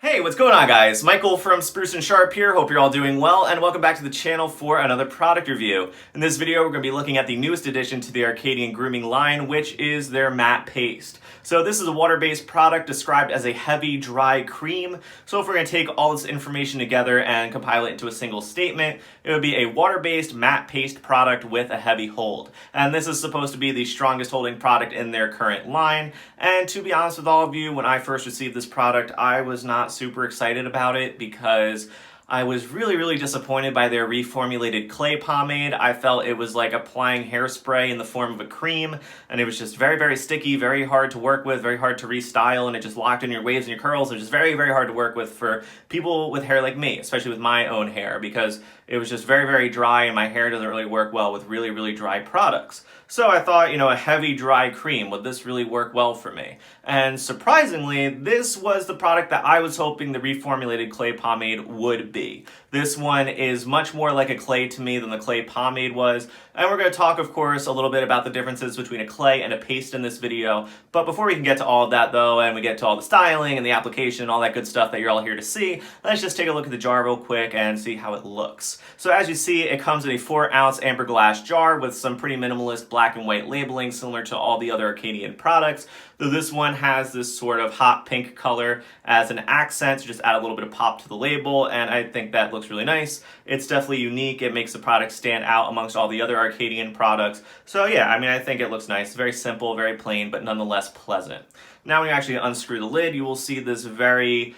Hey, what's going on, guys? Michael from Spruce and Sharp here. Hope you're all doing well, and welcome back to the channel for another product review. In this video, we're going to be looking at the newest addition to the Arcadian Grooming line, which is their matte paste. So this is a water-based product described as a heavy, dry cream. So if we're going to take all this information together and compile it into a single statement, it would be a water-based matte paste product with a heavy hold. And this is supposed to be the strongest holding product in their current line. And to be honest with all of you, when I first received this product, I was not super excited about it because I was really disappointed by their reformulated clay pomade. I felt it was like applying hairspray in the form of a cream, and it was just very sticky, very hard to work with, very hard to restyle, and it just locked in your waves and your curls. It was just very hard to work with for people with hair like me, especially with my own hair, because it was just very dry, and my hair doesn't really work well with really dry products. So I thought, a heavy dry cream, would this really work well for me? And surprisingly, this was the product that I was hoping the reformulated clay pomade would be. This one is much more like a clay to me than the clay pomade was. And we're going to talk, of course, a little bit about the differences between a clay and a paste in this video. But before we can get to all of that, though, and we get to all the styling and the application and all that good stuff that you're all here to see, let's just take a look at the jar real quick and see how it looks. So as you see, it comes in a 4-ounce amber glass jar with some pretty minimalist black and white labeling, similar to all the other Arcadian products. Though this one has this sort of hot pink color as an accent to just add a little bit of pop to the label, and I think that looks really nice. It's definitely unique. It makes the product stand out amongst all the other Arcadian products. So yeah, I think it looks nice. Very simple, very plain, but nonetheless pleasant. Now when you actually unscrew the lid, you will see this very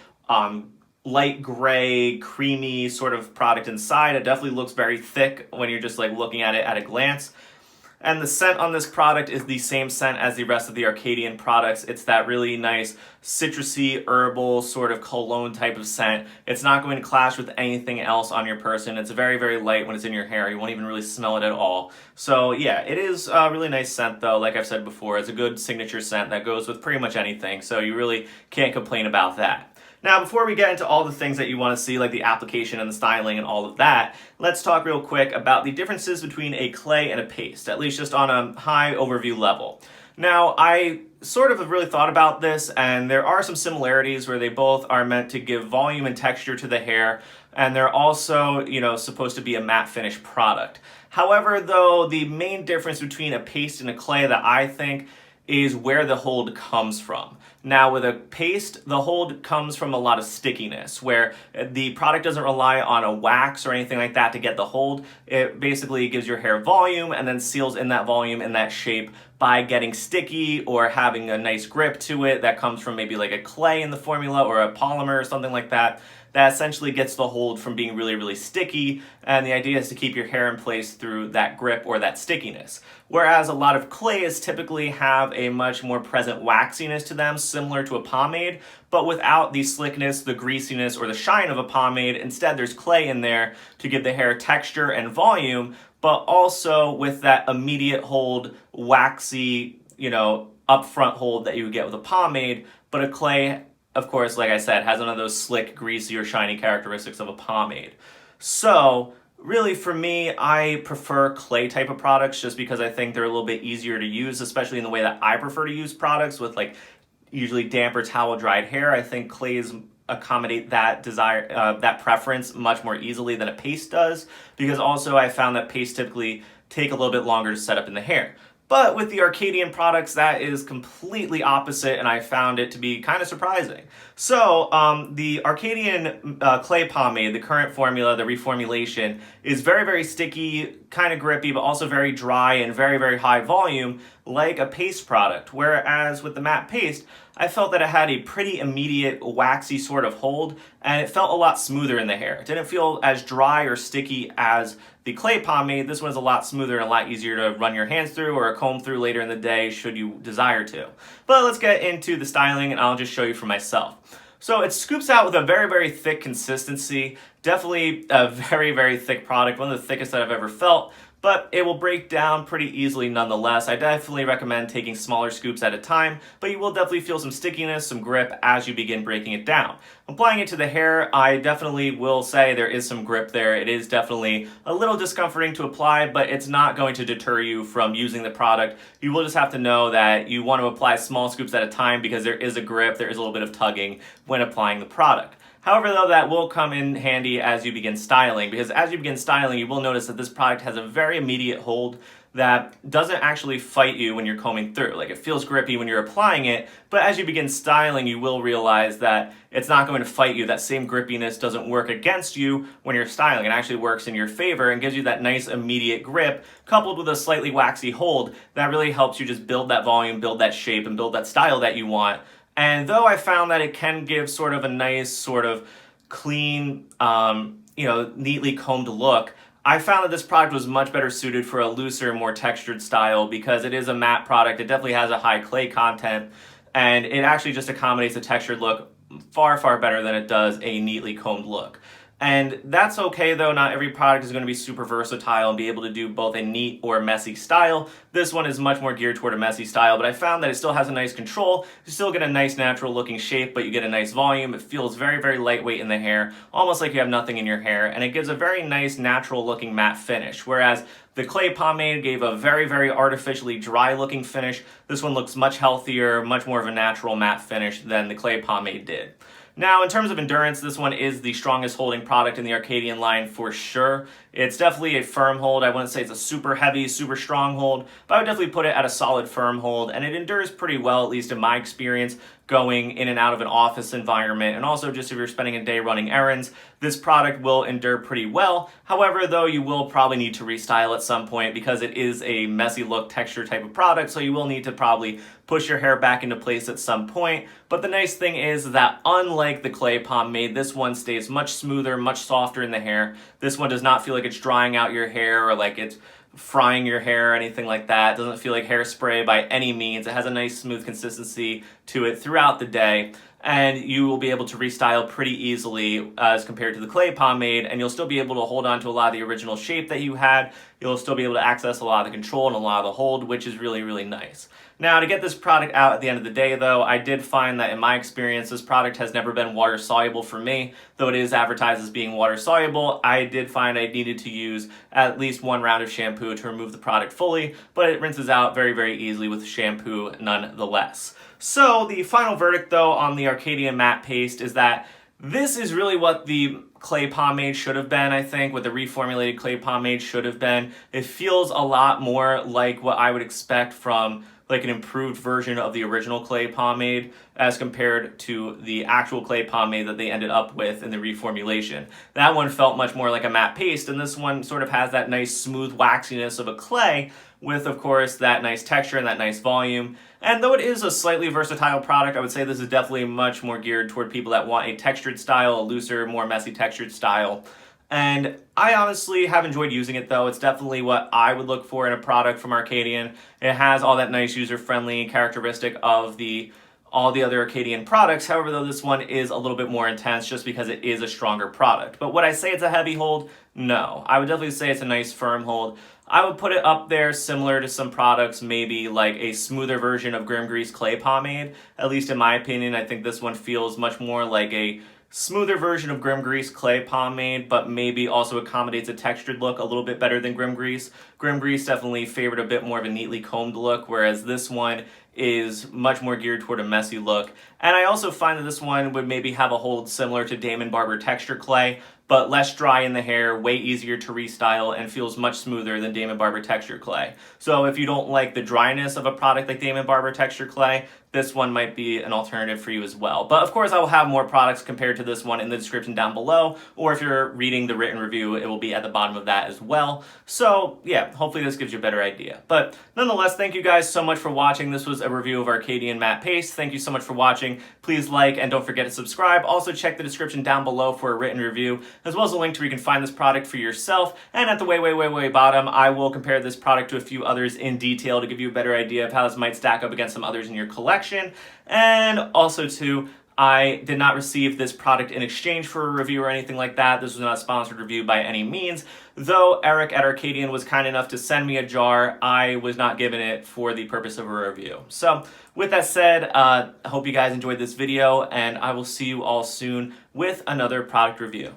light gray, creamy sort of product inside. It definitely looks very thick when you're just like looking at it at a glance. And the scent on this product is the same scent as the rest of the Arcadian products. It's that really nice citrusy, herbal sort of cologne type of scent. It's not going to clash with anything else on your person. It's very light when it's in your hair. You won't even really smell it at all. So yeah, it is a really nice scent though. Like I've said before, it's a good signature scent that goes with pretty much anything. So you really can't complain about that. Now, before we get into all the things that you want to see, like the application and the styling and all of that, let's talk real quick about the differences between a clay and a paste, at least just on a high overview level. Now, I sort of have really thought about this, and there are some similarities where they both are meant to give volume and texture to the hair, and they're also, supposed to be a matte finish product. However, though, the main difference between a paste and a clay that I think is where the hold comes from. Now with a paste, the hold comes from a lot of stickiness, where the product doesn't rely on a wax or anything like that to get the hold. It basically gives your hair volume and then seals in that volume in that shape by getting sticky or having a nice grip to it that comes from maybe like a clay in the formula or a polymer or something like that. That essentially gets the hold from being really sticky, and the idea is to keep your hair in place through that grip or that stickiness. Whereas a lot of clays typically have a much more present waxiness to them, similar to a pomade, but without the slickness, the greasiness, or the shine of a pomade. Instead, there's clay in there to give the hair texture and volume, but also with that immediate hold, waxy, upfront hold that you would get with a pomade. But a clay, of course, like I said, has none of those slick, greasy, or shiny characteristics of a pomade. So really, for me, I prefer clay type of products just because I think they're a little bit easier to use, especially in the way that I prefer to use products with like usually damp or towel dried hair. I think clays accommodate that desire, that preference much more easily than a paste does, because also I found that paste typically take a little bit longer to set up in the hair. But with the Arcadian products, that is completely opposite, and I found it to be kind of surprising. So, the Arcadian clay pomade, the current formula, the reformulation, is very sticky, kind of grippy, but also very dry and very high volume, like a paste product. Whereas with the matte paste, I felt that it had a pretty immediate waxy sort of hold, and it felt a lot smoother in the hair. It didn't feel as dry or sticky as the clay pomade. This one is a lot smoother and a lot easier to run your hands through or comb through later in the day should you desire to. But let's get into the styling, and I'll just show you for myself. So it scoops out with a very thick consistency. Definitely a very thick product, one of the thickest that I've ever felt. but it will break down pretty easily nonetheless. I definitely recommend taking smaller scoops at a time, but you will definitely feel some stickiness, some grip as you begin breaking it down. Applying it to the hair, I definitely will say there is some grip there. It is definitely a little discomforting to apply, but it's not going to deter you from using the product. You will just have to know that you want to apply small scoops at a time because there is a grip, there is a little bit of tugging when applying the product. However, though, that will come in handy as you begin styling, because as you begin styling, you will notice that this product has a very immediate hold that doesn't actually fight you when you're combing through. Like, it feels grippy when you're applying it, but as you begin styling, you will realize that it's not going to fight you. That same grippiness doesn't work against you when you're styling. It actually works in your favor and gives you that nice immediate grip, coupled with a slightly waxy hold that really helps you just build that volume, build that shape, and build that style that you want. And though I found that it can give sort of a nice sort of clean, neatly combed look, I found that this product was much better suited for a looser, more textured style because it is a matte product. It definitely has a high clay content, and it actually just accommodates a textured look far, far better than it does a neatly combed look. And that's okay though, not every product is going to be super versatile and be able to do both a neat or messy style. This one is much more geared toward a messy style, but I found that it still has a nice control. You still get a nice natural looking shape, but you get a nice volume. It feels very, very lightweight in the hair, almost like you have nothing in your hair, and it gives a very nice natural looking matte finish, whereas the clay pomade gave a very, very artificially dry looking finish. This one looks much healthier, much more of a natural matte finish than the clay pomade did. Now, in terms of endurance, this one is the strongest holding product in the Arcadian line for sure. It's definitely a firm hold. I wouldn't say it's a super heavy, super strong hold, but I would definitely put it at a solid firm hold, and it endures pretty well, at least in my experience, going in and out of an office environment, and also just if you're spending a day running errands, this product will endure pretty well. However, though, you will probably need to restyle at some point because it is a messy look texture type of product, so you will need to probably push your hair back into place at some point. But the nice thing is that unlike the clay pomade, this one stays much smoother, much softer in the hair. This one does not feel like it's drying out your hair or like it's frying your hair or anything like that. It doesn't feel like hairspray by any means. It has a nice smooth consistency to it throughout the day, and you will be able to restyle pretty easily as compared to the clay pomade, and you'll still be able to hold on to a lot of the original shape that you had. You'll still be able to access a lot of the control and a lot of the hold, which is really, really nice. Now, to get this product out at the end of the day, though, I did find that in my experience, this product has never been water soluble for me. Though it is advertised as being water soluble, I did find I needed to use at least one round of shampoo to remove the product fully, but it rinses out very, very easily with shampoo nonetheless. So the final verdict, though, on the Arcadian Matte Paste is that this is really what the clay pomade should have been, I think, what the reformulated clay pomade should have been. It feels a lot more like what I would expect from like an improved version of the original clay pomade as compared to the actual clay pomade that they ended up with in the reformulation. That one felt much more like a matte paste, and this one sort of has that nice smooth waxiness of a clay with, of course, that nice texture and that nice volume. And though it is a slightly versatile product, I would say this is definitely much more geared toward people that want a textured style, a looser, more messy textured style. And I honestly have enjoyed using it, though. It's definitely what I would look for in a product from Arcadian. It has all that nice user-friendly characteristic of all the other Arcadian products. However, though, this one is a little bit more intense just because it is a stronger product. But would I say it's a heavy hold? No. I would definitely say it's a nice firm hold. I would put it up there similar to some products, maybe like a smoother version of Grease Clay Pomade. At least in my opinion, I think this one feels much more like a smoother version of Grease Clay Pomade, but maybe also accommodates a textured look a little bit better than Grease. Grease definitely favored a bit more of a neatly combed look, whereas this one is much more geared toward a messy look. And I also find that this one would maybe have a hold similar to Daimon Barber Texture Clay, but less dry in the hair, way easier to restyle, and feels much smoother than Daimon Barber Texture Clay. So if you don't like the dryness of a product like Daimon Barber Texture Clay, this one might be an alternative for you as well. But of course, I will have more products compared to this one in the description down below, or if you're reading the written review, it will be at the bottom of that as well. So yeah, hopefully this gives you a better idea. But nonetheless, thank you guys so much for watching. This was a review of Arcadian Matte Paste. Thank you so much for watching. Please like and don't forget to subscribe. Also check the description down below for a written review, as well as a link to where you can find this product for yourself. And at the way bottom, I will compare this product to a few others in detail to give you a better idea of how this might stack up against some others in your collection. And also too, I did not receive this product in exchange for a review or anything like that. This was not a sponsored review by any means. Though Eric at Arcadian was kind enough to send me a jar, I was not given it for the purpose of a review. So with that said, I hope you guys enjoyed this video, and I will see you all soon with another product review.